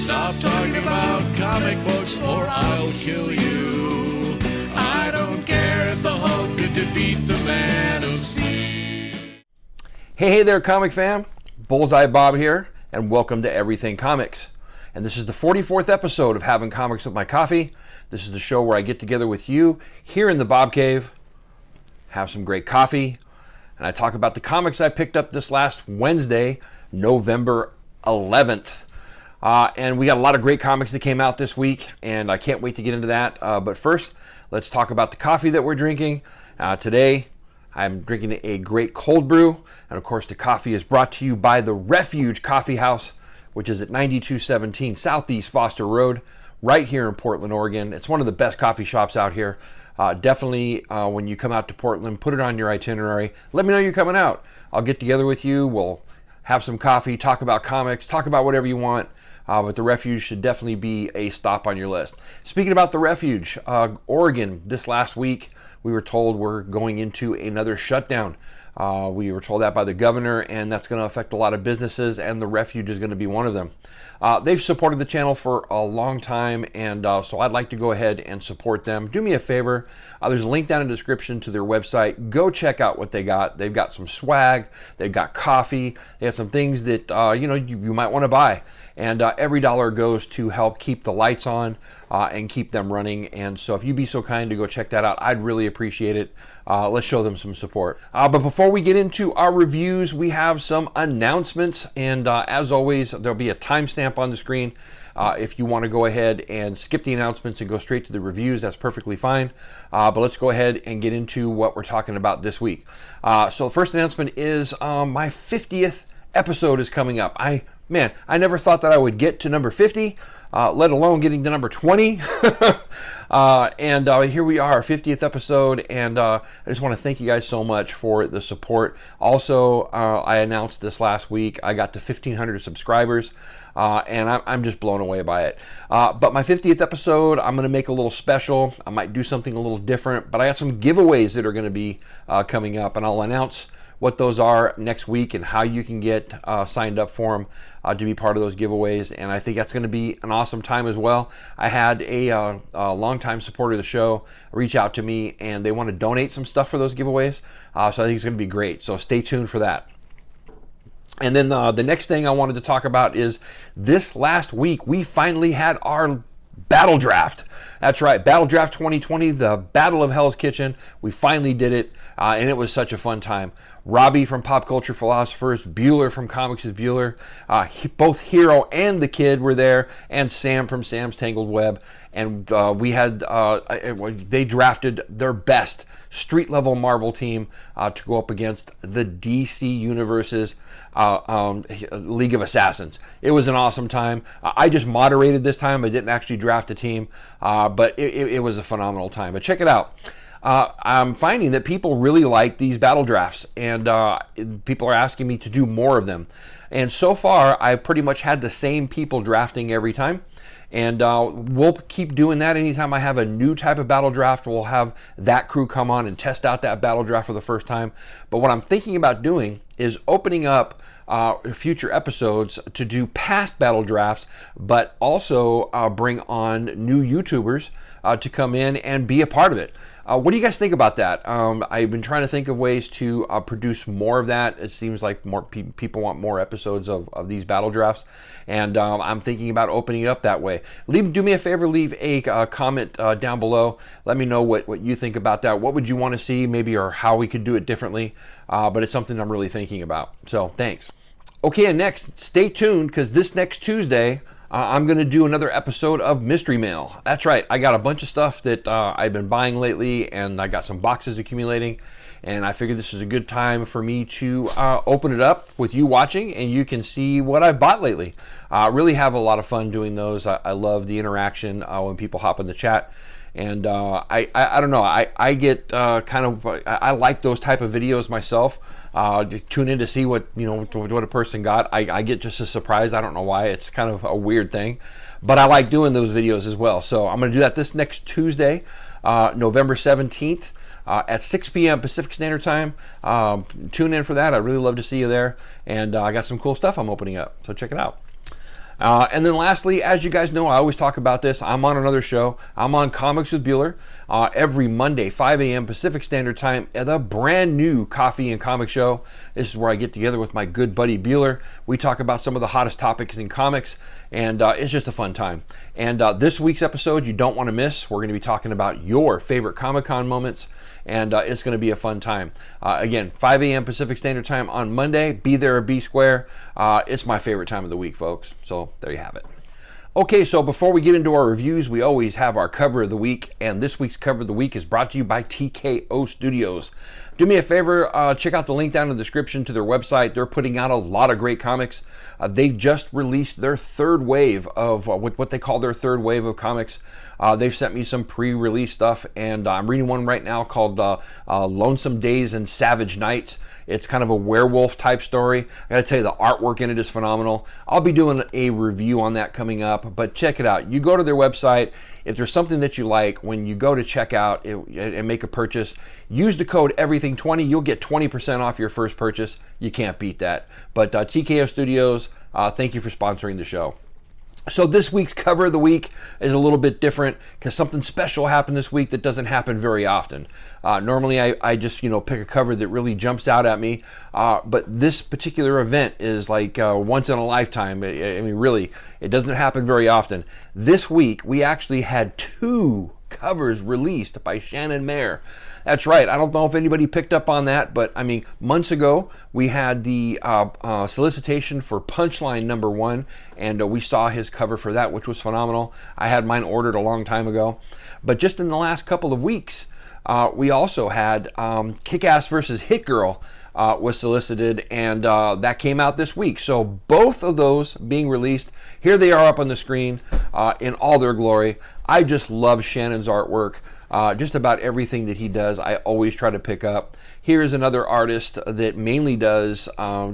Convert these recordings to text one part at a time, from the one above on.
Stop talking about comic books or I'll kill you. I don't care if the Hulk could defeat the Man of Steel. Hey there, comic fam. Bullseye Bob here, and welcome to Everything Comics. And this is the 44th episode of Having Comics with My Coffee. This is the show where I get together with you here in the Bob Cave, have some great coffee, and I talk about the comics I picked up this last Wednesday, November 11th. And we got a lot of great comics that came out this week, and I can't wait to get into that. But first, let's talk about the coffee that we're drinking. Today, I'm drinking a great cold brew, and of course, the coffee is brought to you by the Refuge Coffee House, which is at 9217 Southeast Foster Road, right here in Portland, Oregon. It's one of the best coffee shops out here. Definitely, when you come out to Portland, put it on your itinerary. Let me know you're coming out. I'll get together with you. We'll have some coffee, talk about comics, talk about whatever you want. But the Refuge should definitely be a stop on your list. Speaking about the Refuge, Oregon, this last week, we were told we're going into another shutdown. We were told that by the governor, and that's going to affect a lot of businesses, and the Refuge is going to be one of them. They've supported the channel for a long time, and so I'd like to go ahead and support them. Do me a favor. There's a link down in the description to their website. Go check out what they got. They've got some swag. They've got coffee. They have some things that you might want to buy. And every dollar goes to help keep the lights on and keep them running. And so if you'd be so kind to go check that out, I'd really appreciate it. Let's show them some support. But before we get into our reviews, we have some announcements. And as always, there'll be a timestamp on the screen. If you want to go ahead and skip the announcements and go straight to the reviews, that's perfectly fine. But let's go ahead and get into what we're talking about this week. So the first announcement is my 50th episode is coming up. I never thought that I would get to number 50, let alone getting to number 20. And here we are, 50th episode, and I just want to thank you guys so much for the support. Also, I announced this last week, I got to 1,500 subscribers, and I'm just blown away by it. But my 50th episode, I'm going to make a little special. I might do something a little different, but I got some giveaways that are going to be coming up, and I'll announce what those are next week and how you can get signed up for them to be part of those giveaways. And I think that's going to be an awesome time as well. I had a longtime supporter of the show reach out to me, and they want to donate some stuff for those giveaways. So I think it's going to be great. So stay tuned for that. And then the next thing I wanted to talk about is this last week, we finally had our Battle Draft. That's right, Battle Draft 2020, the Battle of Hell's Kitchen. We finally did it, and it was such a fun time. Robbie from Pop Culture Philosophers, Bueller from Comics with Bueller, both Hero and the Kid were there, and Sam from Sam's Tangled Web. And we had, they drafted their best street-level Marvel team to go up against the DC Universe's League of Assassins. It was an awesome time. I just moderated this time. I didn't actually draft a team, but it was a phenomenal time. But check it out. I'm finding that people really like these battle drafts, and people are asking me to do more of them. And so far, I've pretty much had the same people drafting every time. And we'll keep doing that. Anytime I have a new type of battle draft, we'll have that crew come on and test out that battle draft for the first time. But what I'm thinking about doing is opening up future episodes to do past battle drafts, but also bring on new YouTubers to come in and be a part of it. What do you guys think about that? I've been trying to think of ways to produce more of that. It seems like more people want more episodes of these battle drafts, and I'm thinking about opening it up that way. Do me a favor, leave a comment down below. Let me know what you think about that. What would you want to see, maybe, or how we could do it differently? But it's something I'm really thinking about. So thanks. Okay, and next, stay tuned, because this next Tuesday, I'm going to do another episode of Mystery Mail. That's right, I got a bunch of stuff that I've been buying lately, and I got some boxes accumulating, and I figured this is a good time for me to open it up with you watching, and you can see what I've bought lately. Really have a lot of fun doing those. I love the interaction when people hop in the chat. And I don't know, I get I like those type of videos myself. Tune in to see what a person got. I get just a surprise. I don't know why. It's kind of a weird thing, but I like doing those videos as well. So I'm going to do that this next Tuesday, November 17th. At 6 p.m. Pacific Standard Time. Tune in for that. I'd really love to see you there. And I got some cool stuff I'm opening up, so check it out. And then lastly, as you guys know, I always talk about this. I'm on another show. I'm on Comics with Bueller every Monday, 5 a.m. Pacific Standard Time, at a brand new coffee and comic show. This is where I get together with my good buddy Bueller. We talk about some of the hottest topics in comics, and it's just a fun time. And this week's episode you don't want to miss. We're going to be talking about your favorite Comic-Con moments, and it's going to be a fun time. Again, 5 a.m. Pacific Standard Time on Monday. Be there or be square. It's my favorite time of the week, folks. So there you have it. Okay, so before we get into our reviews, we always have our cover of the week, and this week's cover of the week is brought to you by TKO Studios. Do me a favor, check out the link down in the description to their website. They're putting out a lot of great comics. They've just released their third wave of what they call their third wave of comics. They've sent me some pre-release stuff, and I'm reading one right now called Lonesome Days and Savage Nights. It's kind of a werewolf type story. I gotta tell you, the artwork in it is phenomenal. I'll be doing a review on that coming up, but check it out. You go to their website. If there's something that you like, when you go to check out and make a purchase, use the code EVERYTHING20. You'll get 20% off your first purchase. You can't beat that. But TKO Studios, thank you for sponsoring the show. So this week's cover of the week is a little bit different because something special happened this week that doesn't happen very often. Normally I just pick a cover that really jumps out at me, but this particular event is like once in a lifetime. I mean, really, it doesn't happen very often. This week we actually had 2 covers released by Shannon Mayer. That's right. I don't know if anybody picked up on that, but I mean, months ago we had the solicitation for Punchline #1, and we saw his cover for that, which was phenomenal. I had mine ordered a long time ago, but just in the last couple of weeks, we also had Kick-Ass versus Hit Girl was solicited, and that came out this week. So both of those being released, here they are up on the screen in all their glory. I just love Shannon's artwork. Just about everything that he does, I always try to pick up. Here is another artist that mainly does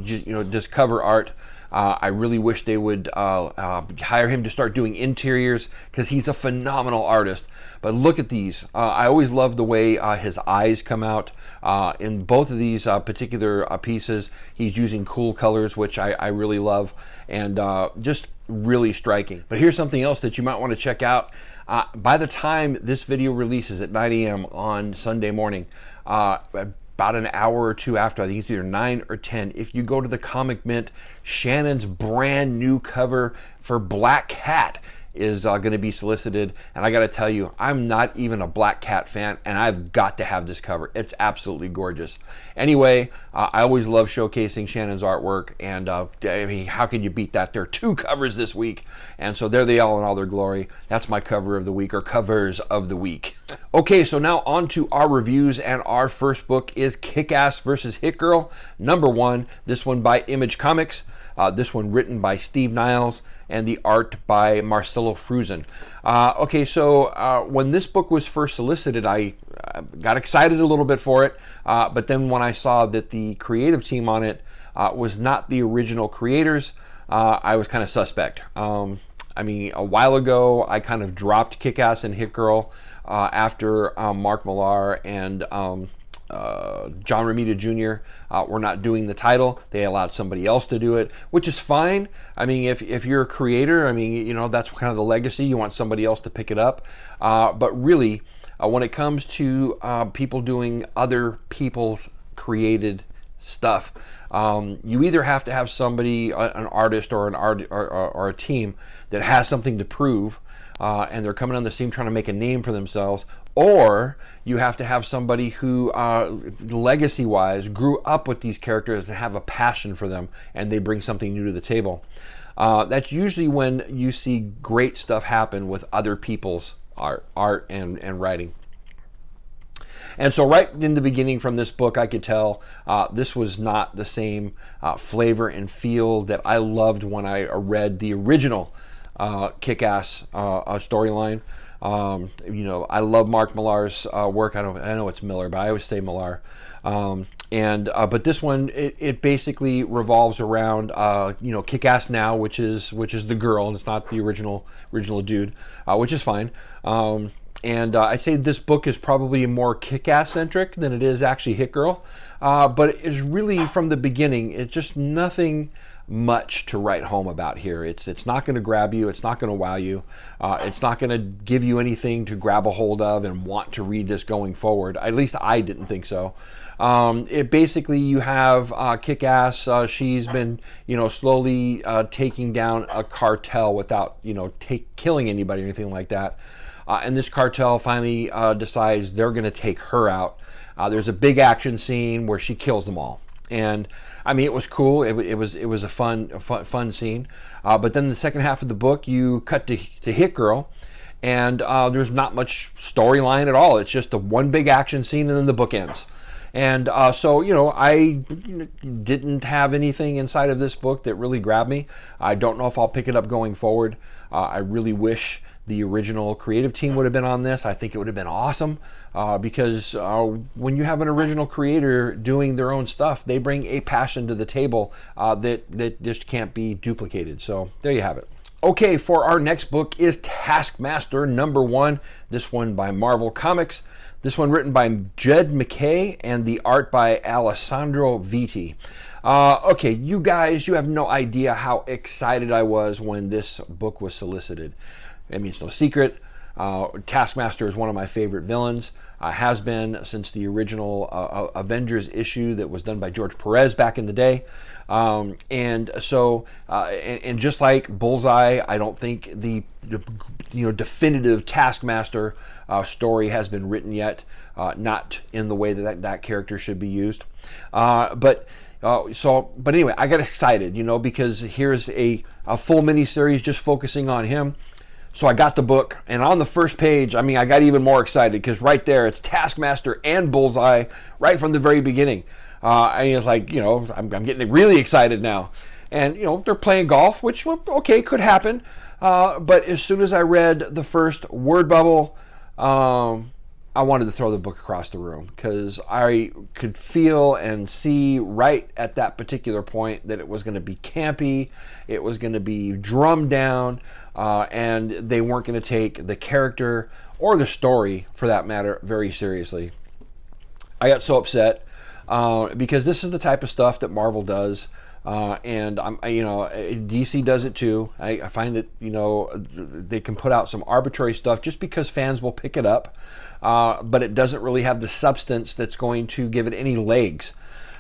just cover art. I really wish they would hire him to start doing interiors because he's a phenomenal artist. But look at these. I always love the way his eyes come out. In both of these particular pieces, he's using cool colors, which I really love, and just really striking. But here's something else that you might want to check out. By the time this video releases at 9 a.m. on Sunday morning, about an hour or two after, I think it's either 9 or 10, if you go to the Comic Mint, Shannon's brand new cover for Black Cat is going to be solicited. And I got to tell you, I'm not even a Black Cat fan, and I've got to have this cover. It's absolutely gorgeous. Anyway, I always love showcasing Shannon's artwork, and I mean, how can you beat that? There are 2 covers this week, and so there they are in all their glory. That's my cover of the week, or covers of the week. Okay, so now on to our reviews, and our first book is Kick-Ass versus Hit Girl #1. This one by Image Comics. This one written by Steve Niles, and the art by Marcelo Fruzen. Okay, so when this book was first solicited, I got excited a little bit for it, but then when I saw that the creative team on it was not the original creators, I was kind of suspect. I mean, a while ago, I kind of dropped Kick-Ass and Hit Girl after Mark Millar and John Romita Jr. Were not doing the title. They allowed somebody else to do it, which is fine. I mean, if you're a creator, I mean, that's kind of the legacy. You want somebody else to pick it up. But really, when it comes to people doing other people's created stuff, you either have to have somebody, an artist or or a team that has something to prove, and they're coming on the scene trying to make a name for themselves, or you have to have somebody who, legacy-wise, grew up with these characters and have a passion for them, and they bring something new to the table. That's usually when you see great stuff happen with other people's art and writing. And so right in the beginning from this book, I could tell this was not the same flavor and feel that I loved when I read the original Kick-Ass storyline. I love Mark Millar's work. I know it's Miller, but I always say Millar. But this one, it basically revolves around Kick-Ass Now, which is the girl, and it's not the original dude, which is fine. I'd say this book is probably more Kick-Ass centric than it is actually Hit Girl. But it's really from the beginning, it's just nothing much to write home about here. It's not going to grab you. It's not going to wow you. It's not going to give you anything to grab a hold of and want to read this going forward. At least I didn't think so. It basically, you have Kick-Ass. She's been, slowly taking down a cartel without, killing anybody or anything like that. And this cartel finally decides they're going to take her out. There's a big action scene where she kills them all. And I mean, it was cool. It was a fun scene. But then the second half of the book, you cut to Hit Girl, and there's not much storyline at all. It's just the one big action scene, and then the book ends. And so, I didn't have anything inside of this book that really grabbed me. I don't know if I'll pick it up going forward. I really wish the original creative team would have been on this. I think it would have been awesome because when you have an original creator doing their own stuff, they bring a passion to the table that just can't be duplicated. So there you have it. Okay, for our next book is Taskmaster #1. This one by Marvel Comics. This one written by Jed McKay and the art by Alessandro Vitti. Okay, you guys, you have no idea how excited I was when this book was solicited. I mean, it's no secret. Taskmaster is one of my favorite villains. Has been since the original Avengers issue that was done by George Perez back in the day. And just like Bullseye, I don't think the definitive Taskmaster story has been written yet. Not in the way that character should be used. But anyway, I got excited, because here's a full miniseries just focusing on him. So I got the book, and on the first page, I got even more excited because right there, it's Taskmaster and Bullseye right from the very beginning. And it's like, I'm getting really excited now. And, they're playing golf, which, okay, could happen. But as soon as I read the first word bubble, I wanted to throw the book across the room because I could feel and see right at that particular point that it was going to be campy, it was going to be drummed down, and they weren't going to take the character or the story, for that matter, very seriously. I got so upset because this is the type of stuff that Marvel does. And DC does it too. I find that they can put out some arbitrary stuff just because fans will pick it up, but it doesn't really have the substance that's going to give it any legs.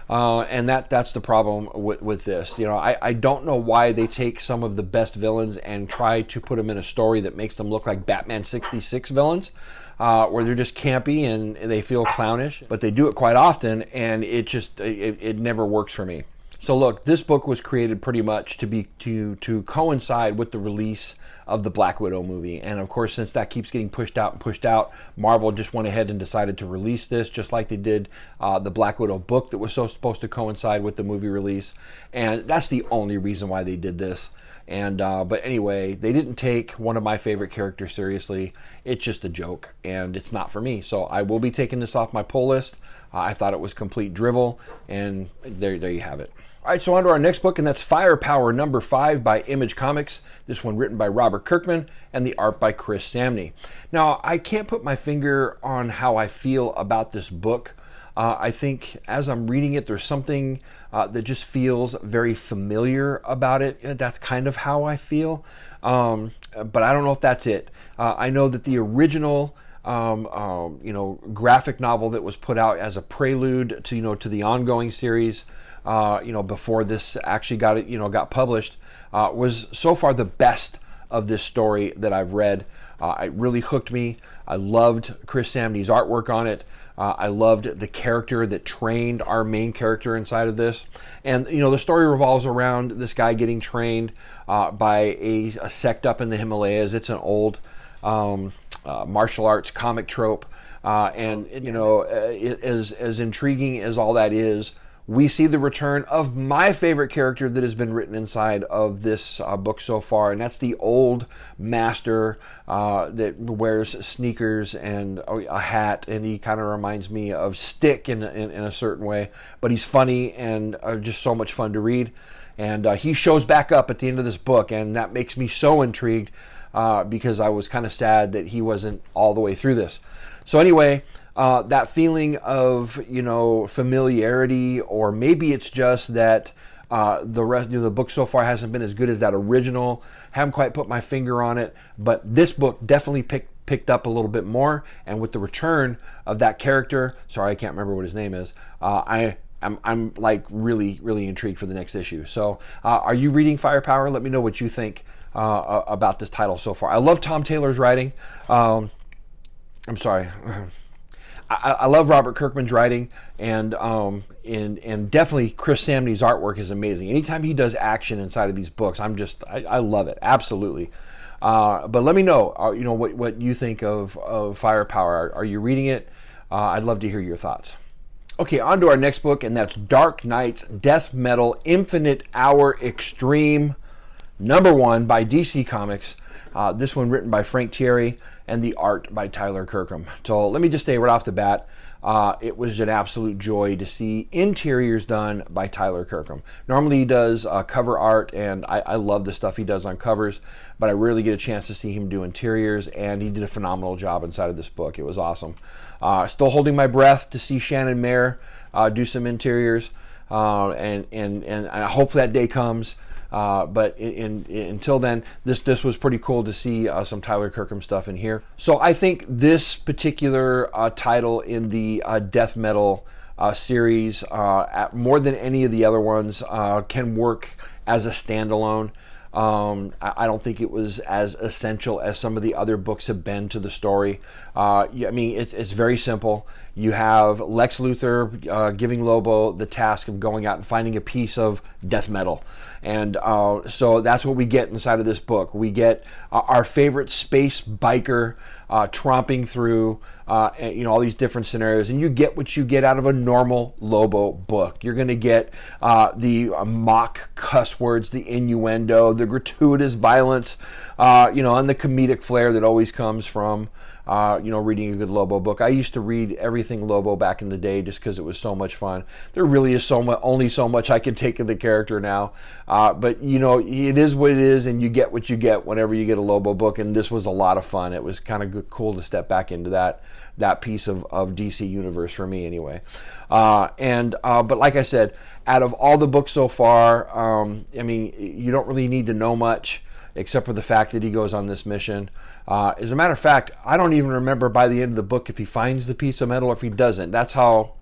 And that's the problem with this. I don't know why they take some of the best villains and try to put them in a story that makes them look like Batman 66 villains. Where they're just campy and they feel clownish, but they do it quite often, and it never works for me. So look, this book was created pretty much to coincide with the release of the Black Widow movie. And of course, since that keeps getting pushed out, Marvel just went ahead and decided to release this just like they did the Black Widow book that was supposed to coincide with the movie release. And that's the only reason why they did this. And but anyway, they didn't take one of my favorite characters seriously. It's just a joke, and it's not for me. So I will be taking this off my pull list. I thought it was complete drivel, and there you have it. All right, so on to our next book, and that's Firepower #5 by Image Comics. This one written by Robert Kirkman and the art by Chris Samney. Now, I can't put my finger on how I feel about this book. I think as I'm reading it, there's something that just feels very familiar about it. That's kind of how I feel, but I don't know if that's it. I know that the original graphic novel that was put out as a prelude to the ongoing series, before this actually got published, was so far the best of this story that I've read. It really hooked me. I loved Chris Samney's artwork on it. I loved the character that trained our main character inside of this. And, the story revolves around this guy getting trained by a sect up in the Himalayas. It's an old martial arts comic trope. And as intriguing as all that is, we see the return of my favorite character that has been written inside of this book so far, and that's the old master that wears sneakers and a hat, and he kind of reminds me of Stick in a certain way, but he's funny and just so much fun to read. And he shows back up at the end of this book, and that makes me so intrigued because I was kind of sad that he wasn't all the way through this. So anyway, that feeling of, familiarity, or maybe it's just that The rest, the book so far hasn't been as good as that original. Haven't quite put my finger on it, but this book definitely picked up a little bit more. And with the return of that character, sorry, I can't remember what his name is. I'm like really intrigued for the next issue. So, are you reading Firepower? Let me know what you think about this title so far. I love Tom Taylor's writing. I'm sorry. I love Robert Kirkman's writing, and definitely Chris Samney's artwork is amazing. Anytime he does action inside of these books, I love it, absolutely. But let me know, what you think of Firepower. Are you reading it? I'd love to hear your thoughts. Okay, on to our next book, and that's Dark Knight's Death Metal Infinite Hour Extreme #1 by DC Comics. This one written by Frank Thierry and the art by Tyler Kirkham. So let me just say right off the bat, it was an absolute joy to see interiors done by Tyler Kirkham. Normally he does cover art, and I love the stuff he does on covers, but I rarely get a chance to see him do interiors, and he did a phenomenal job inside of this book. It was awesome. Still holding my breath to see Shannon Mayer do some interiors, and I hope that day comes. But until then, this was pretty cool to see some Tyler Kirkham stuff in here. So I think this particular title in the death metal series, more than any of the other ones, can work as a standalone. I don't think it was as essential as some of the other books have been to the story. I mean, it's very simple. You have Lex Luthor giving Lobo the task of going out and finding a piece of death metal. And so that's what we get inside of this book. We get our favorite space biker tromping through all these different scenarios, and you get what you get out of a normal Lobo book. You're going to get the mock cuss words, the innuendo, the gratuitous violence, and the comedic flair that always comes from reading a good Lobo book. I used to read everything Lobo back in the day just because it was so much fun. There really is only so much I can take of the character now, but it is what it is, and you get what you get whenever you get a Lobo book. And this was a lot of fun. It was kind of cool to step back into that piece of DC universe for me anyway. But like I said, out of all the books so far, you don't really need to know much except for the fact that he goes on this mission. As a matter of fact, I don't even remember by the end of the book if he finds the piece of metal or if he doesn't. That's how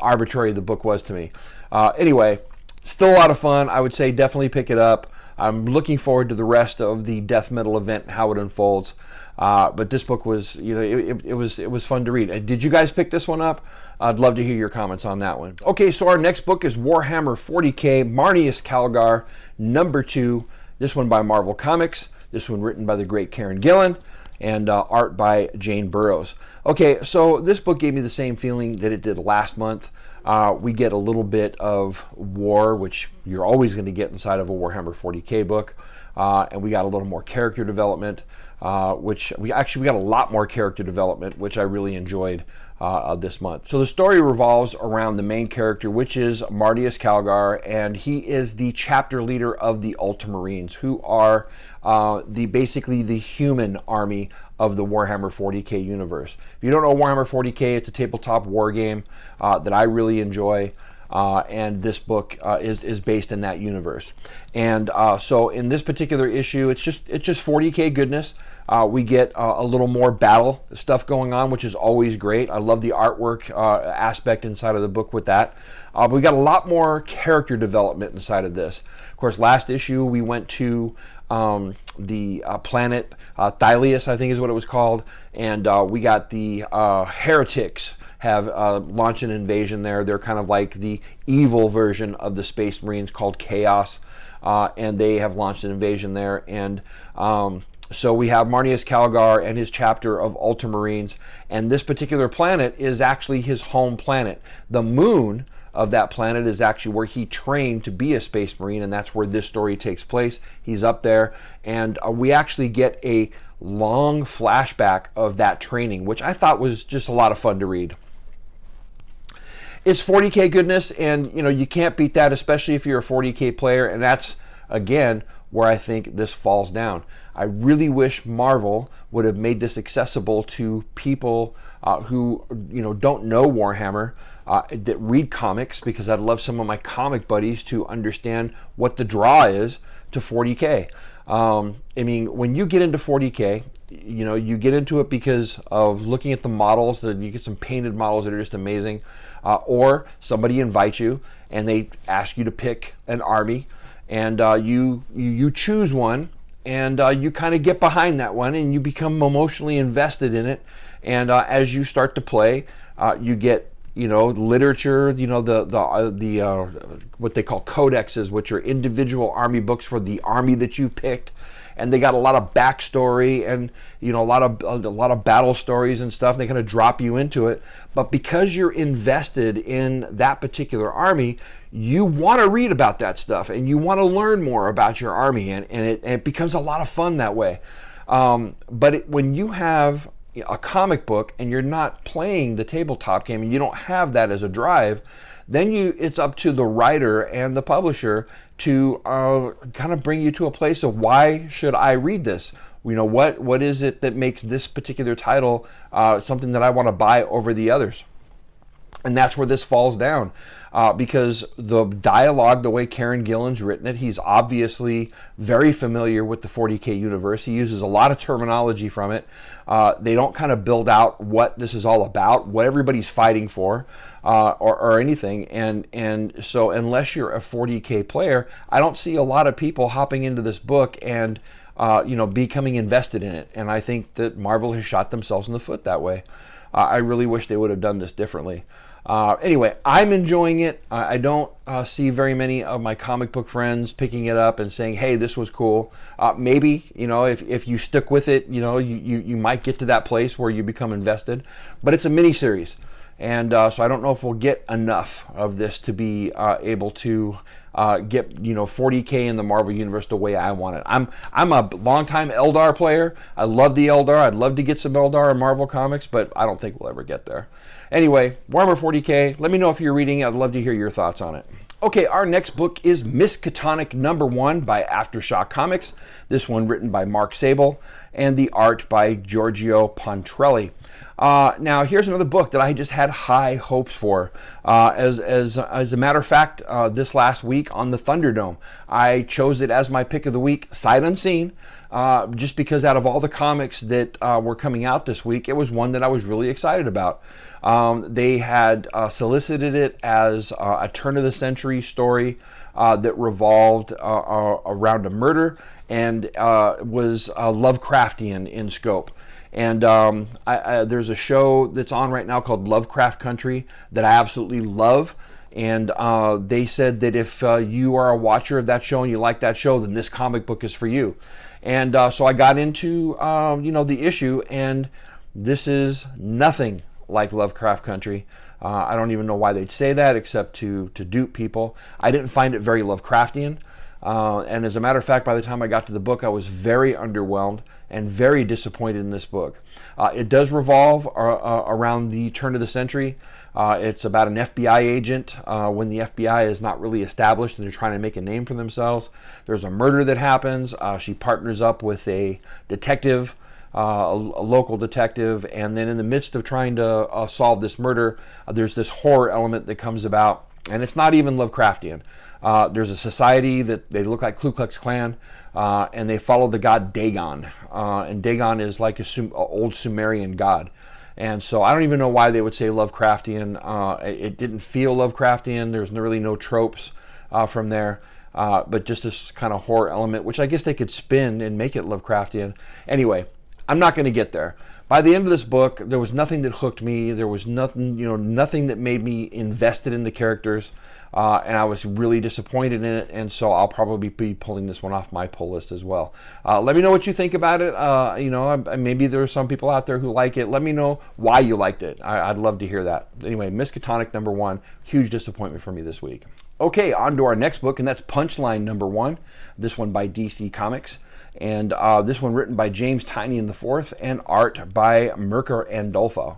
arbitrary the book was to me. Anyway, still a lot of fun. I would say definitely pick it up. I'm looking forward to the rest of the death metal event and how it unfolds. But this book was, it was fun to read. Did you guys pick this one up? I'd love to hear your comments on that one. Okay, so our next book is Warhammer 40K, Marneus Kalgar, #2. This one by Marvel Comics. This one written by the great Karen Gillan, and art by Jane Burrows. Okay, so this book gave me the same feeling that it did last month. We get a little bit of war, which you're always going to get inside of a Warhammer 40K book. And we got a little more character development, which we got a lot more character development, which I really enjoyed this month. So the story revolves around the main character, which is Marneus Kalgar, and he is the chapter leader of the Ultramarines, who are basically the human army of the Warhammer 40K universe. If you don't know Warhammer 40K, it's a tabletop war game that I really enjoy. And this book is based in that universe. And so in this particular issue, it's just 40K goodness. We get a little more battle stuff going on, which is always great. I love the artwork aspect inside of the book with that. But we got a lot more character development inside of this. Of course, last issue we went to the planet Thylius, I think is what it was called, and we got the heretics have launched an invasion there. They're kind of like the evil version of the Space Marines called Chaos, and they have launched an invasion there. And so we have Marneus Kalgar and his chapter of Ultramarines, and this particular planet is actually his home planet. The moon of that planet is actually where he trained to be a Space Marine, and that's where this story takes place. He's up there, and we actually get a long flashback of that training, which I thought was just a lot of fun to read. It's 40K goodness, and you can't beat that, especially if you're a 40K player, and that's again where I think this falls down. I really wish Marvel would have made this accessible to people who don't know Warhammer, that read comics, because I'd love some of my comic buddies to understand what the draw is to 40K. I mean, when you get into 40K, you know, you get into it because of looking at the models. That you get some painted models that are just amazing, or somebody invites you and they ask you to pick an army, and you choose one, and you kind of get behind that one, and you become emotionally invested in it. And as you start to play, you get, you know, literature, you know, the what they call codexes, which are individual army books for the army that you picked, and they got a lot of backstory and, you know, a lot of battle stories and stuff. And they kind of drop you into it, but because you're invested in that particular army, you want to read about that stuff and you want to learn more about your army, and it becomes a lot of fun that way. But when you have a comic book and you're not playing the tabletop game and you don't have that as a drive, then it's up to the writer and the publisher to kind of bring you to a place of, why should I read this? You know, what is it that makes this particular title something that I want to buy over the others? And that's where this falls down, because the dialogue, the way Karen Gillan's written it, he's obviously very familiar with the 40K universe. He uses a lot of terminology from it. They don't kind of build out what this is all about, what everybody's fighting for, or anything. And so unless you're a 40K player, I don't see a lot of people hopping into this book and you know, becoming invested in it. And I think that Marvel has shot themselves in the foot that way. I really wish they would have done this differently. Anyway, I'm enjoying it. I don't see very many of my comic book friends picking it up and saying, hey, this was cool. Maybe, you know, if you stick with it, you know, you might get to that place where you become invested. But it's a mini series. And so I don't know if we'll get enough of this to be able to get, you know, 40K in the Marvel Universe the way I want it. I'm a longtime Eldar player. I love the Eldar. I'd love to get some Eldar in Marvel Comics, but I don't think we'll ever get there. Anyway, Warhammer 40K, let me know if you're reading it. I'd love to hear your thoughts on it. Okay, our next book is Misskatonic No. 1 by Aftershock Comics. This one written by Mark Sable and the art by Giorgio Pontrelli. Now, here's another book that I just had high hopes for. As a matter of fact, this last week on the Thunderdome, I chose it as my pick of the week, sight unseen, just because out of all the comics that were coming out this week, it was one that I was really excited about. They had solicited it as a turn-of-the-century story that revolved around a murder and was Lovecraftian in scope. And there's a show that's on right now called Lovecraft Country that I absolutely love. And they said that if you are a watcher of that show and you like that show, then this comic book is for you. And so I got into you know, the issue, and this is nothing like Lovecraft Country. I don't even know why they'd say that, except to dupe people. I didn't find it very Lovecraftian. And as a matter of fact, by the time I got to the book, I was very underwhelmed and very disappointed in this book. It does revolve around the turn of the century. It's about an FBI agent when the FBI is not really established and they're trying to make a name for themselves. There's a murder that happens. She partners up with a detective, a local detective, and then in the midst of trying to solve this murder, there's this horror element that comes about, and it's not even Lovecraftian. There's a society that they look like Ku Klux Klan, and they follow the god Dagon, and Dagon is like a old Sumerian god. And so I don't even know why they would say Lovecraftian. It didn't feel Lovecraftian. There's really no tropes from there, but just this kind of horror element, which I guess they could spin and make it Lovecraftian. Anyway, I'm not going to get there. By the end of this book, there was nothing that hooked me. There was nothing, you know, nothing that made me invested in the characters, and I was really disappointed in it. And so I'll probably be pulling this one off my pull list as well. Let me know what you think about it. You know, maybe there are some people out there who like it. Let me know why you liked it. I'd love to hear that. Anyway, Misskatonic No. 1, huge disappointment for me this week. Okay, on to our next book, and that's Punchline No. 1. This one by DC Comics. And this one written by James Tynion IV and art by Mirka Andolfo.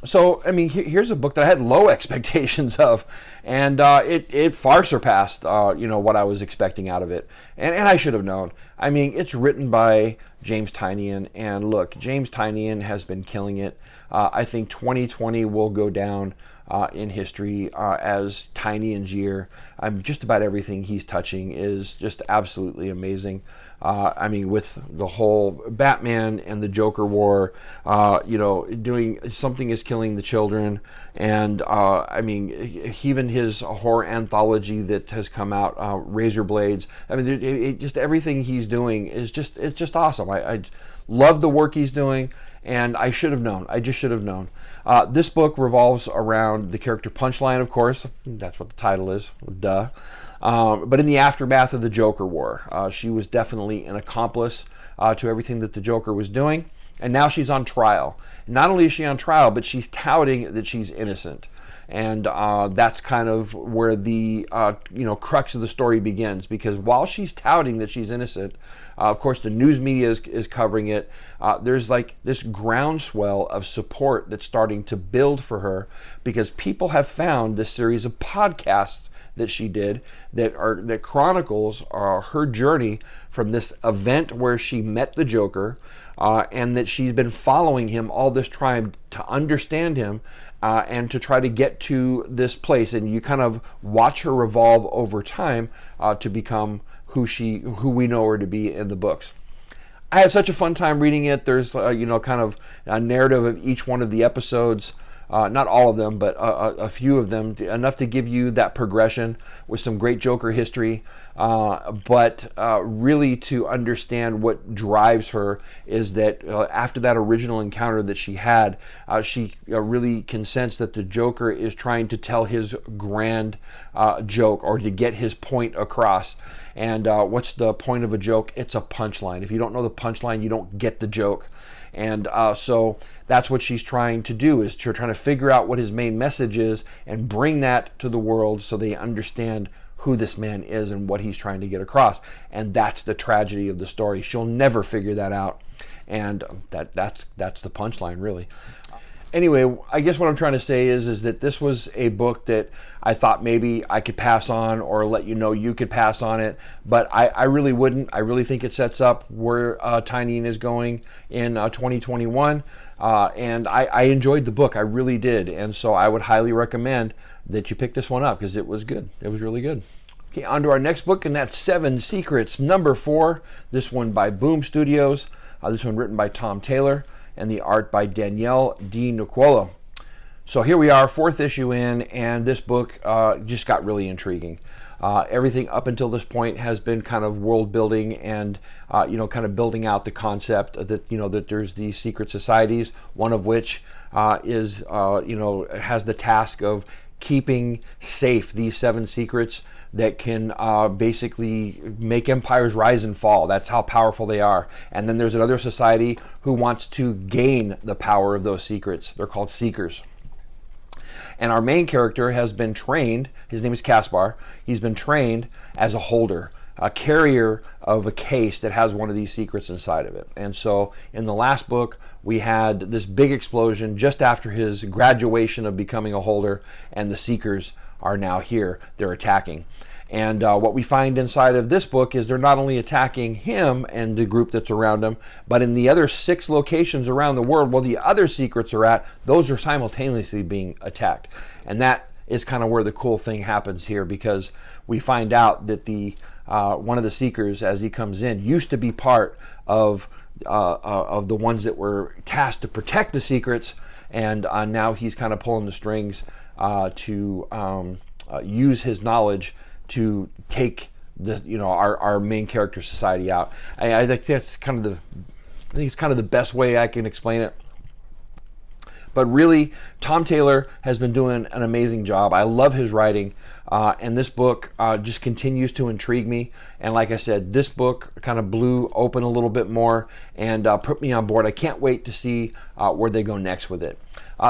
So, I mean, here's a book that I had low expectations of, and it far surpassed, you know, what I was expecting out of it. And I should have known. I mean, it's written by James Tynion, and look, James Tynion has been killing it. I think 2020 will go down in history, as Tiny and Gier. Just about everything he's touching is just absolutely amazing. I mean, with the whole Batman and the Joker war, doing Something is Killing the Children, and I mean, even his horror anthology that has come out, Razor Blades. I mean, just everything he's doing is it's just awesome. I love the work he's doing, and I should have known. I just should have known. This book revolves around the character Punchline, of course. That's what the title is. Duh. But in the aftermath of the Joker war, she was definitely an accomplice to everything that the Joker was doing. And now she's on trial. Not only is she on trial, but she's touting that she's innocent. And that's kind of where the crux of the story begins. Because while she's touting that she's innocent, of course, the news media is covering it. There's like this groundswell of support that's starting to build for her, because people have found this series of podcasts that she did that chronicles her journey from this event where she met the Joker, and that she's been following him all this time to understand him, and to try to get to this place. And you kind of watch her evolve over time to become who we know her to be in the books. I had such a fun time reading it. There's kind of a narrative of each one of the episodes. Not all of them, but a few of them, enough to give you that progression with some great Joker history. But really to understand what drives her is that after that original encounter that she had, she really can sense that the Joker is trying to tell his grand joke, or to get his point across. And what's the point of a joke? It's a punchline. If you don't know the punchline, you don't get the joke. And so that's what she's trying to do, is trying to figure out what his main message is and bring that to the world so they understand who this man is and what he's trying to get across. And that's the tragedy of the story. She'll never figure that out. And that's the punchline, really. Anyway, I guess what I'm trying to say is that this was a book that I thought maybe I could pass on, or let you know you could pass on it, but I really wouldn't. I really think it sets up where Tiny is going in 2021, and I enjoyed the book. I really did, and so I would highly recommend that you pick this one up, because it was good. It was really good. Okay, on to our next book, and that's 7 Secrets, number 4. This one by Boom Studios. This one written by Tom Taylor, and the art by Danielle Di Nicuolo. So here we are, 4th issue in, and this book just got really intriguing. Everything up until this point has been kind of world building and kind of building out the concept that that there's these secret societies, one of which has the task of keeping safe these 7 secrets that can basically make empires rise and fall. That's how powerful they are. And then there's another society who wants to gain the power of those secrets. They're called Seekers. And our main character has been trained, his name is Caspar, he's been trained as a holder, a carrier of a case that has one of these secrets inside of it. And so in the last book, we had this big explosion just after his graduation of becoming a holder, and the Seekers are now here. They're attacking. And what we find inside of this book is they're not only attacking him and the group that's around him, but in the other 6 locations around the world where the other secrets are at, those are simultaneously being attacked. And that is kind of where the cool thing happens here, because we find out that the one of the Seekers, as he comes in, used to be part of the ones that were tasked to protect the secrets, and now he's kind of pulling the strings to use his knowledge to take our main character society out. I think it's kind of the best way I can explain it. But really, Tom Taylor has been doing an amazing job. I love his writing, and this book just continues to intrigue me. And like I said, this book kind of blew open a little bit more and put me on board. I can't wait to see where they go next with it.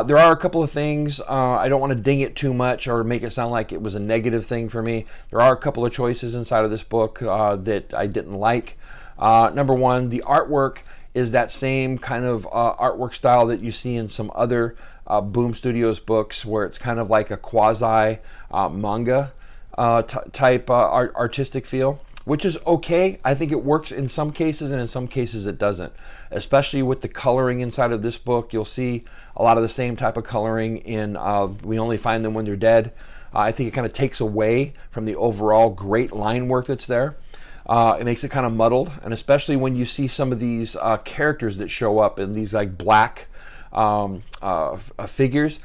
There are a couple of things, I don't want to ding it too much or make it sound like it was a negative thing for me. There are a couple of choices inside of this book that I didn't like. Number one, the artwork is that same kind of artwork style that you see in some other Boom Studios books, where it's kind of like a quasi manga type artistic feel. which is okay. I think it works in some cases, and in some cases it doesn't. Especially with the coloring inside of this book, you'll see a lot of the same type of coloring in We Only Find Them When They're Dead. I think it kind of takes away from the overall great line work that's there. It makes it kind of muddled, and especially when you see some of these characters that show up in these like black figures.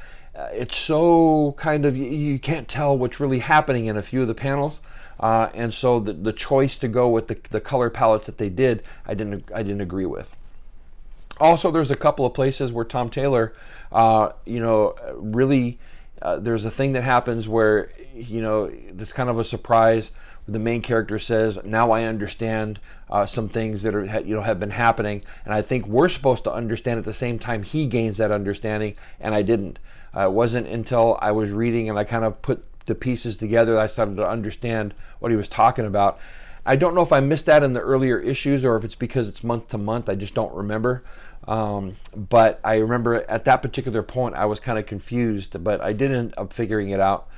It's so kind of, you can't tell what's really happening in a few of the panels. And so the choice to go with the color palettes that they did, I didn't agree with. Also, there's a couple of places where Tom Taylor, really, there's a thing that happens where, it's kind of a surprise. The main character says, "Now I understand some things that are, have been happening," and I think we're supposed to understand at the same time he gains that understanding, and I didn't. It wasn't until I was reading and I kind of put the pieces together that I started to understand what he was talking about. I don't know if I missed that in the earlier issues or if it's because it's month to month. I just don't remember. But I remember at that particular point I was kind of confused, but I did end up figuring it out.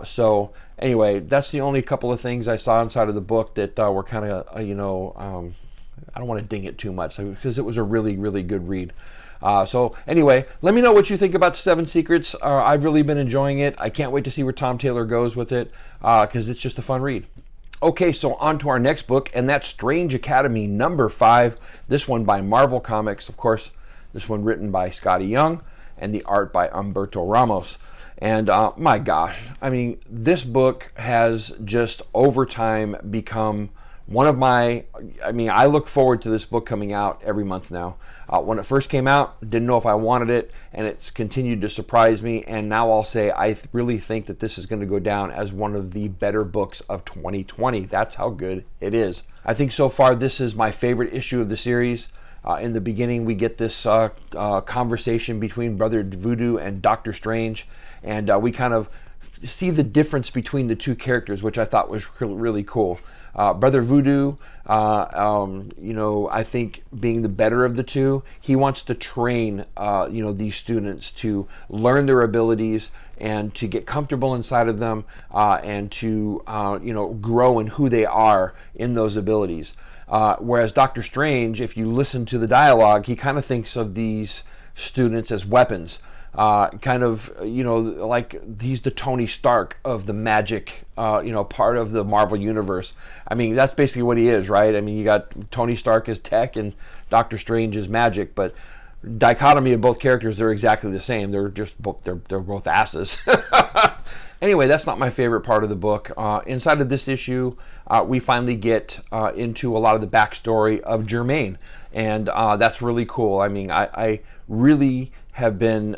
So anyway, that's the only couple of things I saw inside of the book that were kind of, I don't want to ding it too much because it was a really, really good read. So anyway, let me know what you think about the Seven Secrets. I've really been enjoying it. I can't wait to see where Tom Taylor goes with it because it's just a fun read. Okay, so on to our next book, and that's Strange Academy number 5. This one by Marvel Comics, of course. This one written by Scotty Young and the art by Humberto Ramos. And my gosh, I mean, this book has just over time become one of my, I look forward to this book coming out every month now. When it first came out, didn't know if I wanted it, and it's continued to surprise me. And now I'll say I really think that this is going to go down as one of the better books of 2020. That's how good it is. I think so far this is my favorite issue of the series. In the beginning, we get this conversation between Brother Voodoo and Doctor Strange, and we kind of see the difference between the two characters, which I thought was really cool. Brother Voodoo, I think being the better of the two, he wants to train, these students to learn their abilities and to get comfortable inside of them and to, grow in who they are in those abilities. Whereas Doctor Strange, if you listen to the dialogue, he kind of thinks of these students as weapons. Like he's the Tony Stark of the magic, part of the Marvel universe. I mean, that's basically what he is, right? I mean, you got Tony Stark as tech and Doctor Strange as magic, but dichotomy of both characters, they're exactly the same. They're just both, they're both asses. Anyway, that's not my favorite part of the book. Inside of this issue, we finally get into a lot of the backstory of Germain, and that's really cool. I mean, I really have been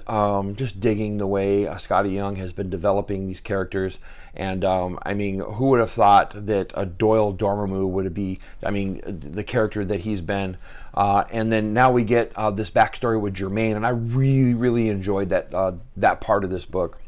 just digging the way Scotty Young has been developing these characters. And who would have thought that Doyle Dormammu would be, the character that he's been. And then now we get this backstory with Germain, and I really, really enjoyed that part of this book.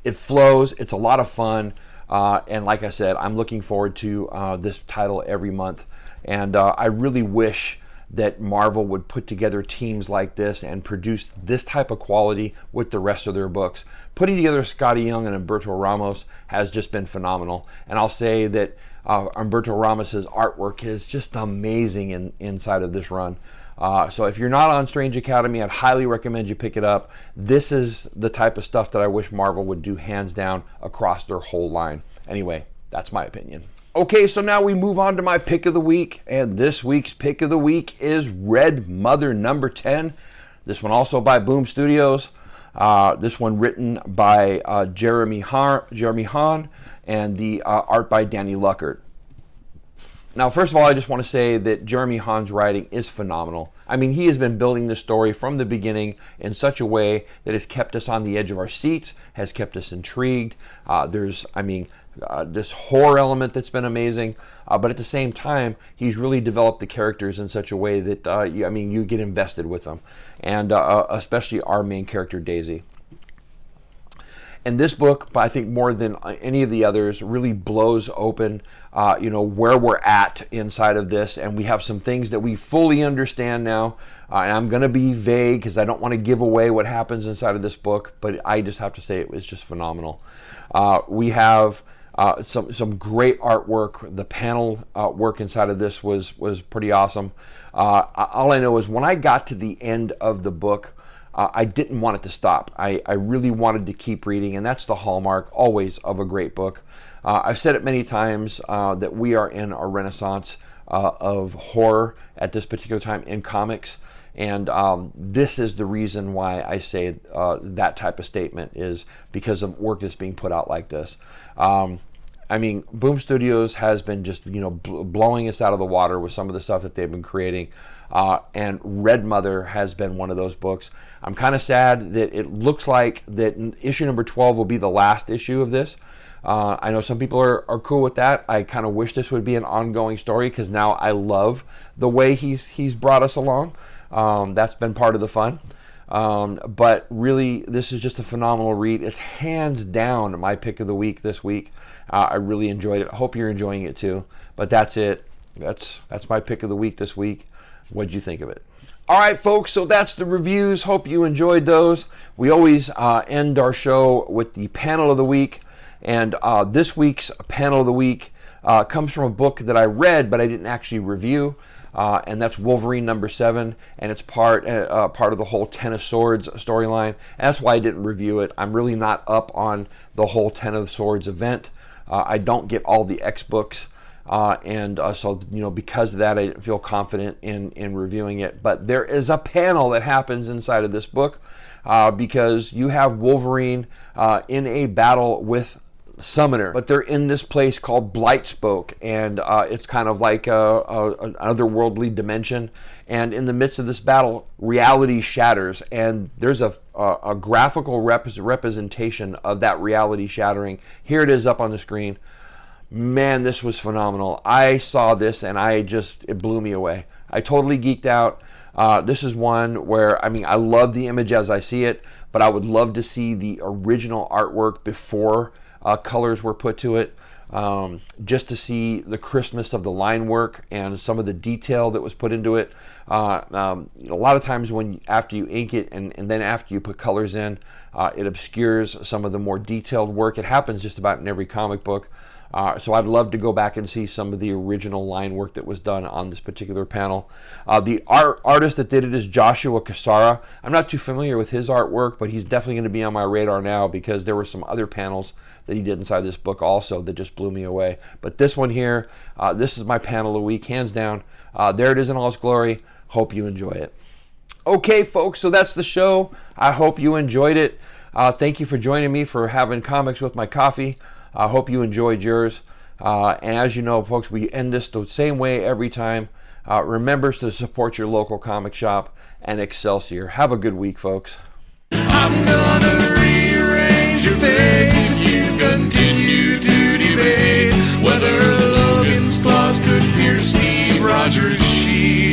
It flows, it's a lot of fun, and like I said, I'm looking forward to this title every month. And I really wish that Marvel would put together teams like this and produce this type of quality with the rest of their books. Putting together Scotty Young and Humberto Ramos has just been phenomenal. And I'll say that Humberto Ramos's artwork is just amazing inside of this run. So if you're not on Strange Academy, I'd highly recommend you pick it up. This is the type of stuff that I wish Marvel would do hands down across their whole line. Anyway, that's my opinion. Okay, so now we move on to my pick of the week, and this week's pick of the week is Red Mother number 10. This one also by Boom Studios. This one written by Jeremy Hahn, and the art by Danny Luckert. Now, first of all, I just want to say that Jeremy Hahn's writing is phenomenal. I mean, he has been building the story from the beginning in such a way that has kept us on the edge of our seats, has kept us intrigued. There's this horror element that's been amazing, but at the same time, he's really developed the characters in such a way that, you get invested with them, and especially our main character, Daisy. And this book, I think more than any of the others, really blows open, where we're at inside of this. And we have some things that we fully understand now. And I'm going to be vague because I don't want to give away what happens inside of this book. But I just have to say it was just phenomenal. We have Some great artwork. The panel work inside of this was pretty awesome. All I know is when I got to the end of the book, I didn't want it to stop. I really wanted to keep reading, and that's the hallmark always of a great book. I've said it many times that we are in a renaissance of horror at this particular time in comics, and this is the reason why I say that type of statement is because of work that's being put out like this. I mean, Boom Studios has been just, blowing us out of the water with some of the stuff that they've been creating. And Red Mother has been one of those books. I'm kind of sad that it looks like that issue number 12 will be the last issue of this. I know some people are cool with that. I kind of wish this would be an ongoing story because now I love the way he's brought us along. That's been part of the fun. But really, this is just a phenomenal read. It's hands down my pick of the week this week. I really enjoyed it. I hope you're enjoying it too. But that's it. That's my pick of the week this week. What'd you think of it? All right, folks, so that's the reviews. Hope you enjoyed those. We always end our show with the panel of the week. And this week's panel of the week comes from a book that I read, but I didn't actually review. And that's Wolverine number 7, and it's part of the whole Ten of Swords storyline. And that's why I didn't review it. I'm really not up on the whole Ten of Swords event. I don't get all the X books, and so because of that, I didn't feel confident in reviewing it. But there is a panel that happens inside of this book because you have Wolverine in a battle with Summoner, but they're in this place called Blightspoke, and it's kind of like an otherworldly dimension. And in the midst of this battle, reality shatters, and there's a graphical representation of that reality shattering. Here it is up on the screen. Man, this was phenomenal. I saw this and it blew me away. I totally geeked out. This is one where, I love the image as I see it, but I would love to see the original artwork before colors were put to it, just to see the crispness of the line work and some of the detail that was put into it. A lot of times after you ink it and then after you put colors in, it obscures some of the more detailed work. It happens just about in every comic book. So I'd love to go back and see some of the original line work that was done on this particular panel. The artist that did it is Joshua Cassara. I'm not too familiar with his artwork, but he's definitely going to be on my radar now because there were some other panels that he did inside this book also that just blew me away. But this one here, this is my panel of the week, hands down. There it is in all its glory. Hope you enjoy it. Okay, folks, so that's the show. I hope you enjoyed it. Thank you for joining me for having comics with my coffee. I hope you enjoyed yours. And as you know, folks, we end this the same way every time. Remember to support your local comic shop and Excelsior. Have a good week, folks. I'm gonna rearrange your face if you continue to debate whether Logan's claws could pierce Steve Rogers' shield.